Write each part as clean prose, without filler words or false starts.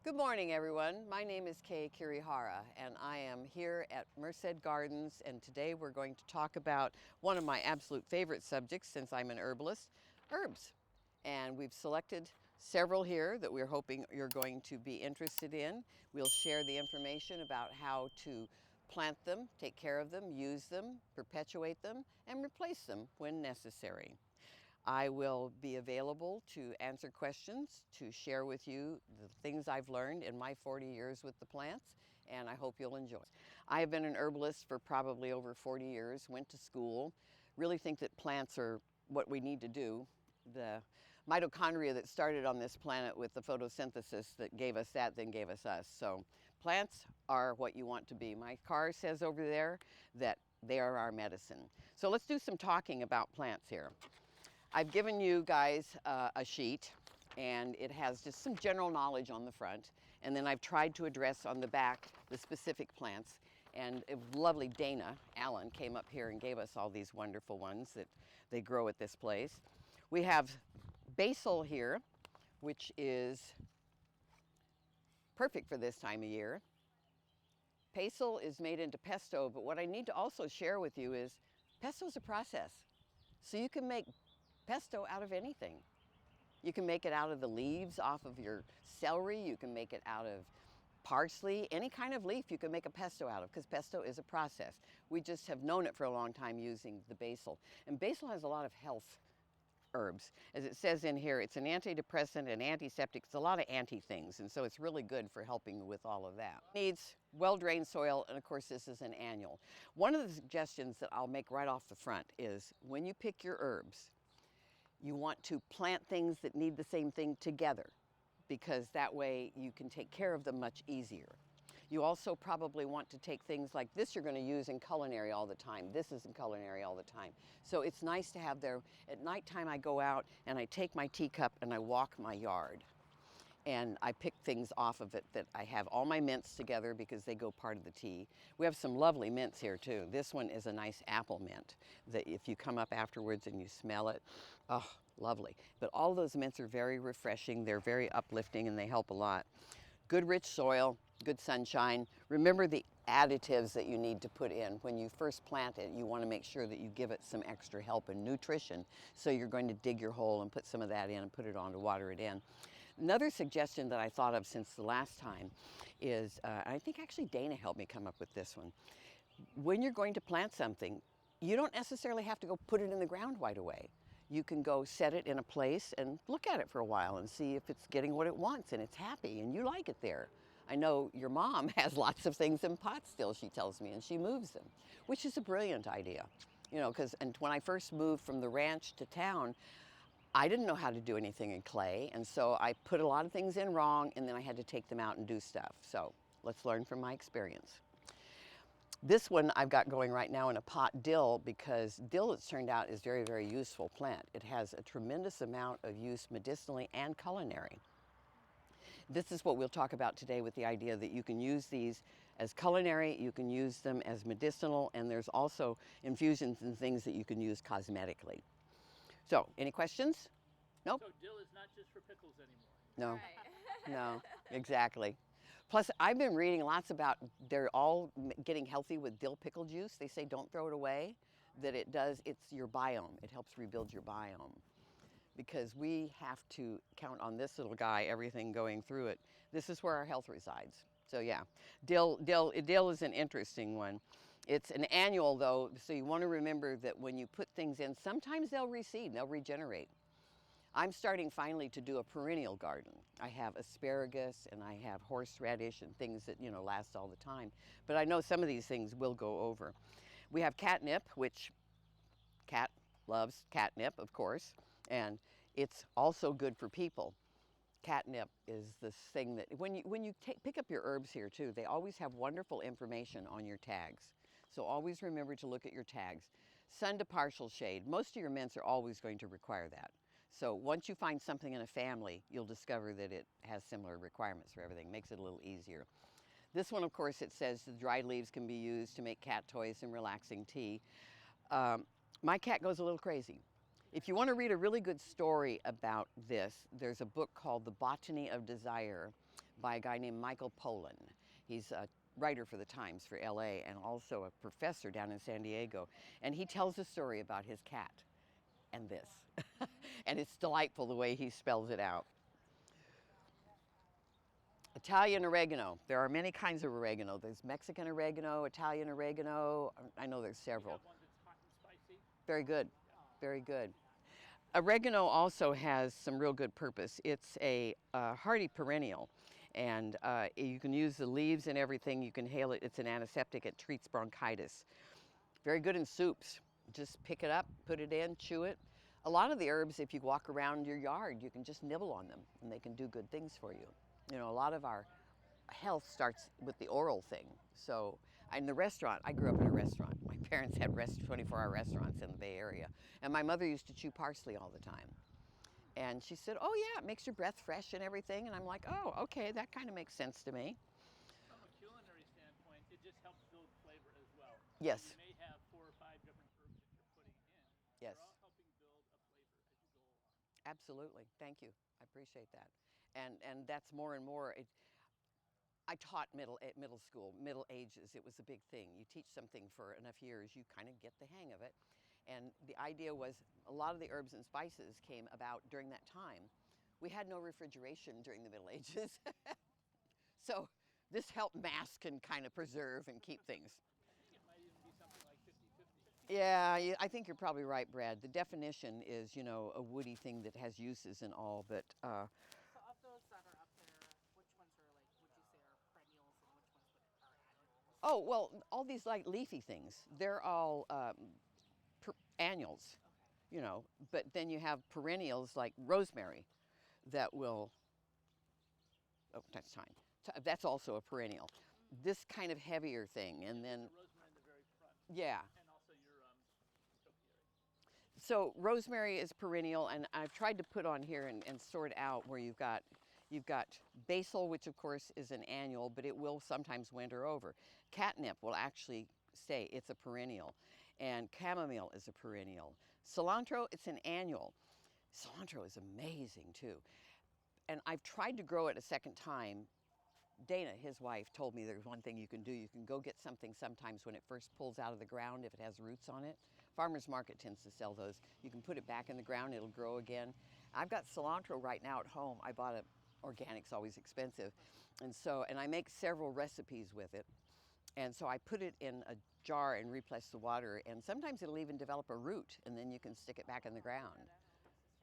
Good morning, everyone. My name is Kirihara, and I am here at Merced Gardens, and today we're going to talk about one of my absolute favorite subjects since I'm an herbalist, herbs. And we've selected several here that we're hoping you're going to be interested in. We'll share the information about how to plant them, take care of them, use them, perpetuate them, and replace them when necessary. I will be available to answer questions, to share with you the things I've learned in my 40 years with the plants, and I hope you'll enjoy. I have been an herbalist for probably over 40 years, went to school, really think that plants are what we need to do. The mitochondria that started on this planet with the photosynthesis that gave us that, then gave us us. So plants are what you want to be. My car says over there that they are our medicine. So let's do some talking about plants here. I've given you guys a sheet, and it has just some general knowledge on the front, and then I've tried to address on the back the specific plants. And lovely Dana Allen came up here and gave us all these wonderful ones that they grow at this place. We have basil here, which is perfect for this time of year. Basil is made into pesto, but what I need to also share with you is pesto is a process. So you can make pesto out of anything. You can make it out of the leaves off of your celery. You can make it out of parsley. Any kind of leaf you can make a pesto out of, because pesto is a process. We just have known it for a long time using the basil. And basil has a lot of health herbs. As it says in here, it's an antidepressant and antiseptic. It's a lot of anti things, and so it's really good for helping with all of that. Needs well-drained soil, and of course this is an annual. One of the suggestions that I'll make right off the front is when you pick your herbs, you want to plant things that need the same thing together, because that way you can take care of them much easier. You also probably want to take things like this you're going to use in culinary all the time. This is in culinary all the time. So it's nice to have there. At nighttime I go out and I take my teacup and I walk my yard. And I pick things off of it that I have all my mints together because they go part of the tea. We have some lovely mints here too. This one is a nice apple mint that if you come up afterwards and you smell it, oh, lovely. But all those mints are very refreshing, they're very uplifting, and they help a lot. Good rich soil, good sunshine. Remember the additives that you need to put in. When you first plant it, you want to make sure that you give it some extra help and nutrition. So you're going to dig your hole and put some of that in and put it on to water it in. Another suggestion that I thought of since the last time is, I think actually Dana helped me come up with this one. When you're going to plant something, you don't necessarily have to go put it in the ground right away. You can go set it in a place and look at it for a while and see if it's getting what it wants and it's happy and you like it there. I know your mom has lots of things in pots still, she tells me, and she moves them, which is a brilliant idea. You know, and when I first moved from the ranch to town, I didn't know how to do anything in clay, and so I put a lot of things in wrong, and then I had to take them out and do stuff. So let's learn from my experience. This one I've got going right now in a pot dill, because dill, it's turned out, is very, very useful plant. It has a tremendous amount of use medicinally and culinary. This is what we'll talk about today, with the idea that you can use these as culinary, you can use them as medicinal, and there's also infusions and things that you can use cosmetically. So, any questions? Nope. So dill is not just for pickles anymore. No, Right. no, exactly. Plus, I've been reading lots about, they're all getting healthy with dill pickle juice. They say don't throw it away, that it does, it's your biome. It helps rebuild your biome. Because we have to count on this little guy, everything going through it. This is where our health resides. So yeah, dill is an interesting one. It's an annual though, so you want to remember that when you put things in, sometimes they'll reseed, they'll regenerate. I'm starting finally to do a perennial garden. I have asparagus and I have horseradish and things that, you know, last all the time. But I know some of these things will go over. We have catnip, which cat loves catnip, of course, and it's also good for people. Catnip is this thing that when you pick up your herbs here too, they always have wonderful information on your tags. So always remember to look at your tags. Sun to partial shade. Most of your mints are always going to require that. So once you find something in a family, you'll discover that it has similar requirements for everything. Makes it a little easier. This one, of course, it says the dried leaves can be used to make cat toys and relaxing tea. My cat goes a little crazy. If you want to read a really good story about this, there's a book called The Botany of Desire by a guy named Michael Pollan. He's a writer for the Times for LA and also a professor down in San Diego. And he tells a story about his cat and this. And it's delightful the way he spells it out. Italian oregano. There are many kinds of oregano. There's Mexican oregano, Italian oregano. I know there's several. You got one that's hot and spicy. Very good. Very good. Oregano also has some real good purpose. It's a hardy perennial, and you can use the leaves and everything. You can inhale it. It's an antiseptic. It treats bronchitis. Very good in soups. Just pick it up, put it in, chew it. A lot of the herbs, if you walk around your yard, you can just nibble on them, and they can do good things for you. You know, a lot of our health starts with the oral thing. So in the restaurant, I grew up in a restaurant. My parents had 24-hour restaurants in the Bay Area. And my mother used to chew parsley all the time. And she said, oh yeah, it makes your breath fresh and everything. And I'm like, oh, okay, that kind of makes sense to me. From a culinary standpoint, it just helps build flavor as well. Yes. You may have 4 or 5 different herbs that you're putting in. Yes. They're all helping build a flavor as you go along. Absolutely. Thank you. I appreciate that. And that's more and more. I taught at middle school, middle ages. It was a big thing. You teach something for enough years, you kind of get the hang of it. And the idea was a lot of the herbs and spices came about during that time. We had no refrigeration during the Middle Ages. So this helped mask and kind of preserve and keep things. I think it might even be something like 50-50. Yeah, I think you're probably right, Brad. The definition is, you know, a woody thing that has uses and all, but So of those that are up there, which ones are like, would you say are perennials and which ones are annuals? oh, well, all these like leafy things, they're all annuals, Okay. you know, but then you have perennials like rosemary that will, oh, that's time. That's also a perennial. This kind of heavier thing, and then, The rosemary in the very front. yeah. And also your topiary. So rosemary is perennial, and I've tried to put on here and sort out where you've got basil, which of course is an annual, but it will sometimes winter over. Catnip will actually stay, it's a perennial. And chamomile is a perennial. Cilantro, it's an annual. Cilantro is amazing too. And I've tried to grow it a second time. Dana, his wife, told me there's one thing you can do. You can go get something sometimes when it first pulls out of the ground, if it has roots on it. Farmer's Market tends to sell those. You can put it back in the ground, it'll grow again. I've got cilantro right now at home. I bought it, organic's always expensive. And I make several recipes with it. And so I put it in a jar and replenish the water, and sometimes it'll even develop a root, and then you can stick it back in the ground. My younger sister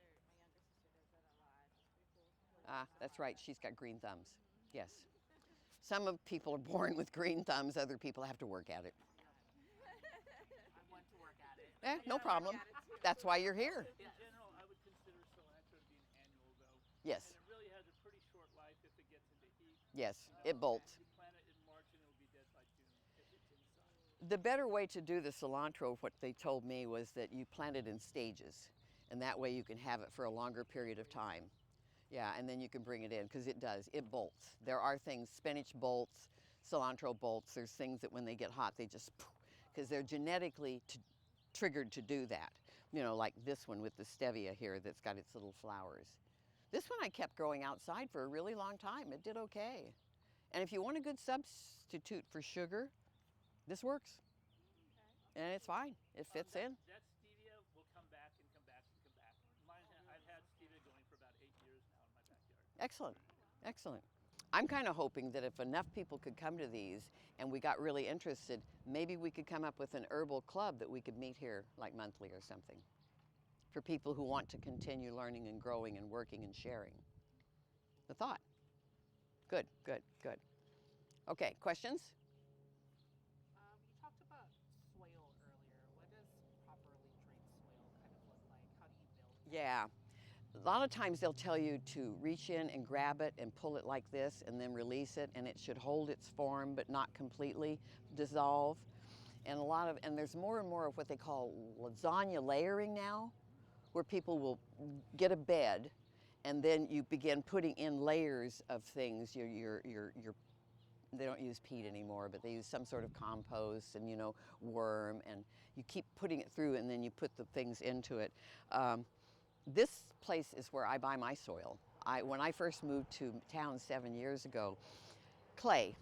does that a lot. It's pretty cool. Ah, that's right, she's got green thumbs. Yes. Some of people are born with green thumbs, other people have to work at it. I want to work at it. No problem. That's why you're here. In general, I would consider cilantro to be an annual, though. Yes, And it really has a pretty short life if it gets into heat. yes, it bolts. You plant it in March and it'll be dead by June if it's inside. The better way to do the cilantro, what they told me, was that you plant it in stages, and that way you can have it for a longer period of time. Yeah, and then you can bring it in, because it does, it bolts. There are things, spinach bolts, cilantro bolts, there's things that when they get hot, they just, because they're genetically triggered to do that. You know, like this one with the stevia here that's got its little flowers. This one I kept growing outside for a really long time. It did okay. And if you want a good substitute for sugar, this works. And it's fine. It fits in. That stevia will come back and come back and come back. I've had stevia going for about 8 years now in my backyard. Excellent. Excellent. I'm kind of hoping that if enough people could come to these and we got really interested, maybe we could come up with an herbal club that we could meet here like monthly or something for people who want to continue learning and growing and working and sharing. The thought. Good, good, good. Okay, questions? You talked about soil earlier. What does properly drained soil kind of look like? How do you build that? Yeah. A lot of times they'll tell you to reach in and grab it and pull it like this and then release it, and it should hold its form but not completely dissolve. And there's more and more of what they call lasagna layering now, where people will get a bed and then you begin putting in layers of things. They don't use peat anymore, but they use some sort of compost and, worm, and you keep putting it through and then you put the things into it. This place is where I buy my soil. When I first moved to town 7 years ago, clay,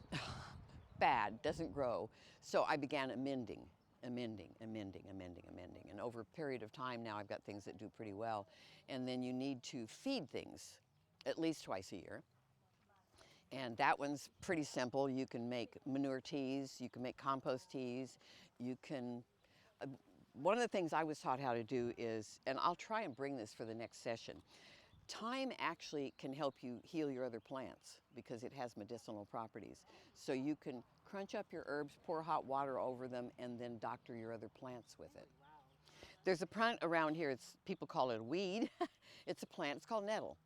bad, doesn't grow. So I began amending. And over a period of time now I've got things that do pretty well. And then you need to feed things at least twice a year. And that one's pretty simple. You can make manure teas, you can make compost teas, you can, one of the things I was taught how to do is, and I'll try and bring this for the next session, thyme actually can help you heal your other plants because it has medicinal properties. So you can crunch up your herbs, pour hot water over them, and then doctor your other plants with it. There's a plant around here, people call it a weed. It's a plant, it's called nettle.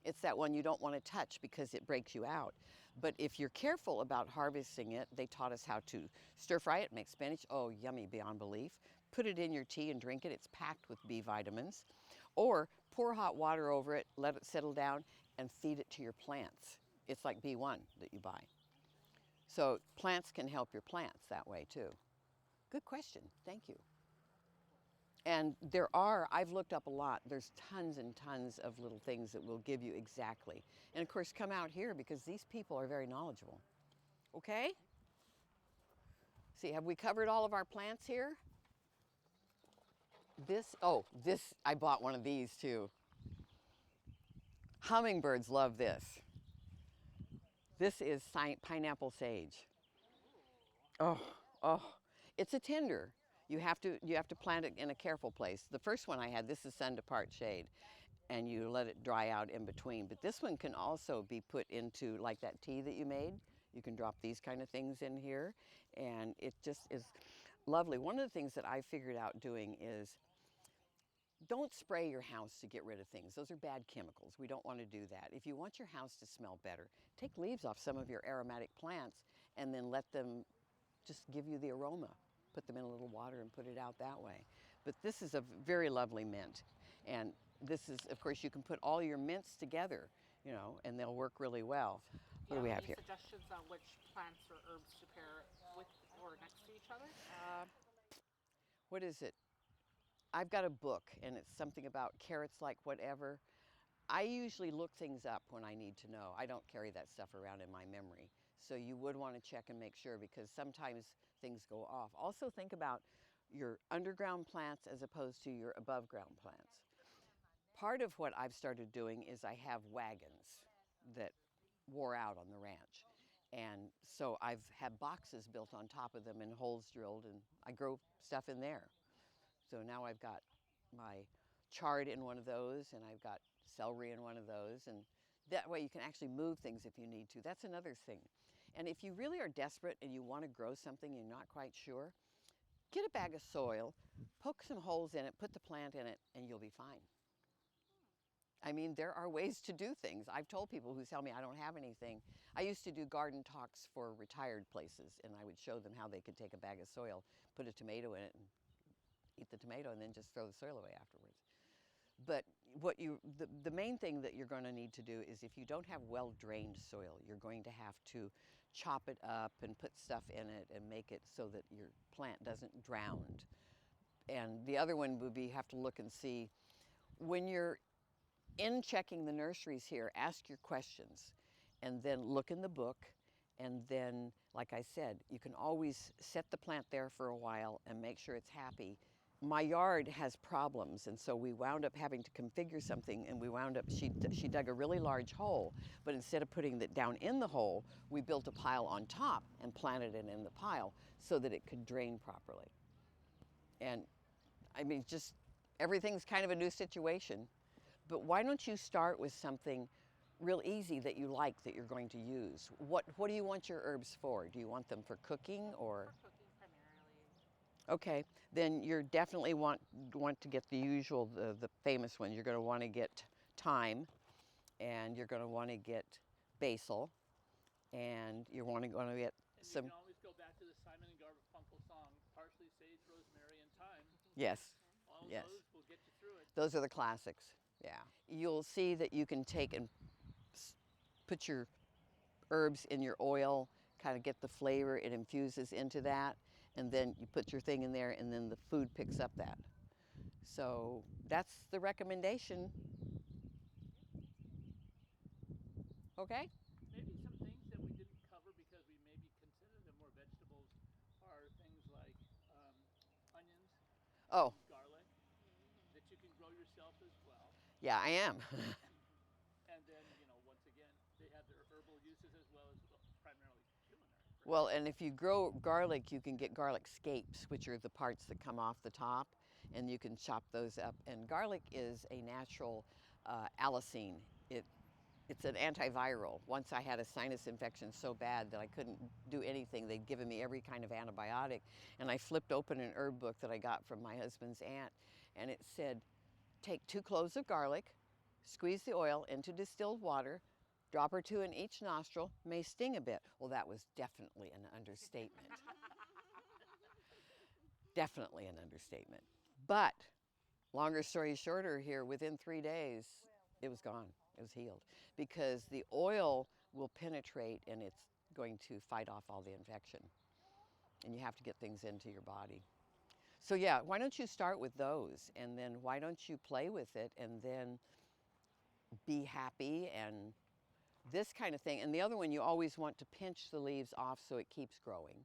It's that one you don't want to touch because it breaks you out. But if you're careful about harvesting it, they taught us how to stir fry it, make spinach, oh yummy beyond belief. Put it in your tea and drink it, it's packed with B vitamins. Or pour hot water over it, let it settle down, and feed it to your plants. It's like B1 that you buy. So plants can help your plants that way too. Good question, thank you. And I've looked up a lot, there's tons and tons of little things that will give you exactly. And of course, come out here because these people are very knowledgeable. Okay? See, have we covered all of our plants here? I bought one of these too. Hummingbirds love this. This is pineapple sage. Oh, it's a tender. You have to plant it in a careful place. The first one I had, this is sun to part shade, and you let it dry out in between. But this one can also be put into like that tea that you made. You can drop these kind of things in here, and it just is lovely. One of the things that I figured out doing is don't spray your house to get rid of things. Those are bad chemicals. We don't want to do that. If you want your house to smell better, take leaves off some of your aromatic plants and then let them just give you the aroma. Put them in a little water and put it out that way. But this is a very lovely mint. And this is, of course, you can put all your mints together, and they'll work really well. What do we have here? Suggestions on which plants or herbs to pair with or next to each other? What is it? I've got a book, and it's something about carrots like whatever. I usually look things up when I need to know. I don't carry that stuff around in my memory. So you would want to check and make sure because sometimes things go off. Also think about your underground plants as opposed to your above ground plants. Part of what I've started doing is I have wagons that wore out on the ranch. And so I've had boxes built on top of them and holes drilled, and I grow stuff in there. So now I've got my chard in one of those, and I've got celery in one of those, and that way you can actually move things if you need to. That's another thing. And if you really are desperate and you want to grow something and you're not quite sure, get a bag of soil, poke some holes in it, put the plant in it, and you'll be fine. I mean, there are ways to do things. I've told people who tell me I don't have anything. I used to do garden talks for retired places, and I would show them how they could take a bag of soil, put a tomato in it, and eat the tomato, and then just throw the soil away afterwards. But the main thing that you're going to need to do is if you don't have well-drained soil, you're going to have to chop it up and put stuff in it and make it so that your plant doesn't drown. And the other one would be you have to look and see, when you're in checking the nurseries here, ask your questions and then look in the book. And then, like I said, you can always set the plant there for a while and make sure it's happy. My yard has problems, and so we wound up having to configure something, and she dug a really large hole, but instead of putting it down in the hole, we built a pile on top and planted it in the pile so that it could drain properly. And I mean, just everything's kind of a new situation, but why don't you start with something real easy that you like that you're going to use? What do you want your herbs for? Do you want them for cooking or? For cooking primarily. Okay, then you're definitely want to get the usual, the famous ones. You're going to want to get thyme, and you're going to want to get basil, and you're going to get some. You can always go back to the Simon and Garfunkel song, parsley, sage, rosemary, and thyme. Yes. All yes. those will get you through it. Those are the classics. Yeah. You'll see that you can take and put your herbs in your oil, kind of get the flavor. It infuses into that. And then you put your thing in there, and then the food picks up that. So that's the recommendation. Okay? Maybe some things that we didn't cover because we maybe consider them more vegetables are things like onions Oh, and garlic that you can grow yourself as well. yeah, I am. And then, once again, they have their herbal uses as well as primarily culinary. Well, and if you grow garlic, you can get garlic scapes, which are the parts that come off the top, and you can chop those up. And garlic is a natural allicin. It's an antiviral. Once I had a sinus infection so bad that I couldn't do anything. They'd given me every kind of antibiotic. And I flipped open an herb book that I got from my husband's aunt, and it said, take 2 cloves of garlic, squeeze the oil into distilled water, drop or 2 in each nostril, may sting a bit. Well, that was definitely an understatement. Definitely an understatement. But longer story shorter here, within 3 days, it was gone. It was healed because the oil will penetrate and it's going to fight off all the infection. And you have to get things into your body. So yeah, why don't you start with those and then why don't you play with it and then be happy and this kind of thing. And the other one, you always want to pinch the leaves off so it keeps growing.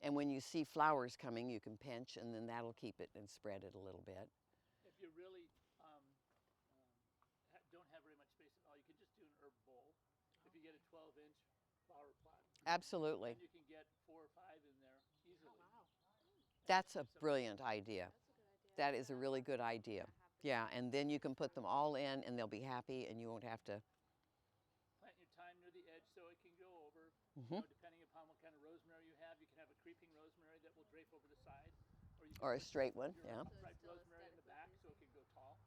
And when you see flowers coming, you can pinch and then that'll keep it and spread it a little bit. If you really don't have very much space at all, you can just do an herb bowl. If you get a 12-inch flower pot, Absolutely. then you can get 4 or 5 in there easily. Oh, wow. That's a brilliant idea. That's a good idea. That is a really good idea. Yeah, and then you can put them all in and they'll be happy and you won't have to. Plant your thyme near the edge so it can go over. Mhm. Depending upon what kind of rosemary you have, you can have a creeping rosemary that will drape over the side. Or you can Or a put straight one, your yeah. upright So it's still rosemary in the back aesthetically so it can go tall.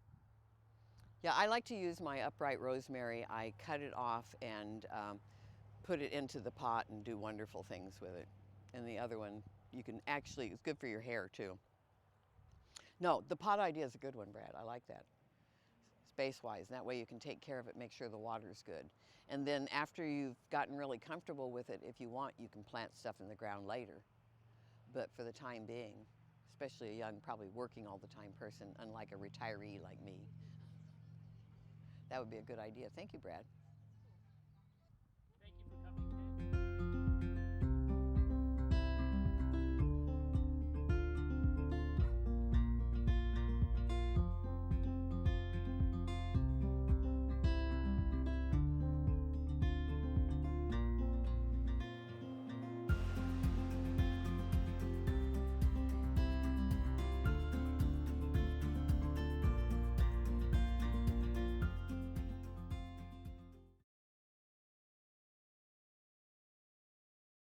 Yeah, I like to use my upright rosemary. I cut it off and put it into the pot and do wonderful things with it. And the other one, you can actually, it's good for your hair too. No, the pot idea is a good one, Brad. I like that. Space-wise, and that way you can take care of it, make sure the water's good. And then after you've gotten really comfortable with it, if you want, you can plant stuff in the ground later. But for the time being, especially a young, probably working all the time person, unlike a retiree like me, that would be a good idea. Thank you, Brad.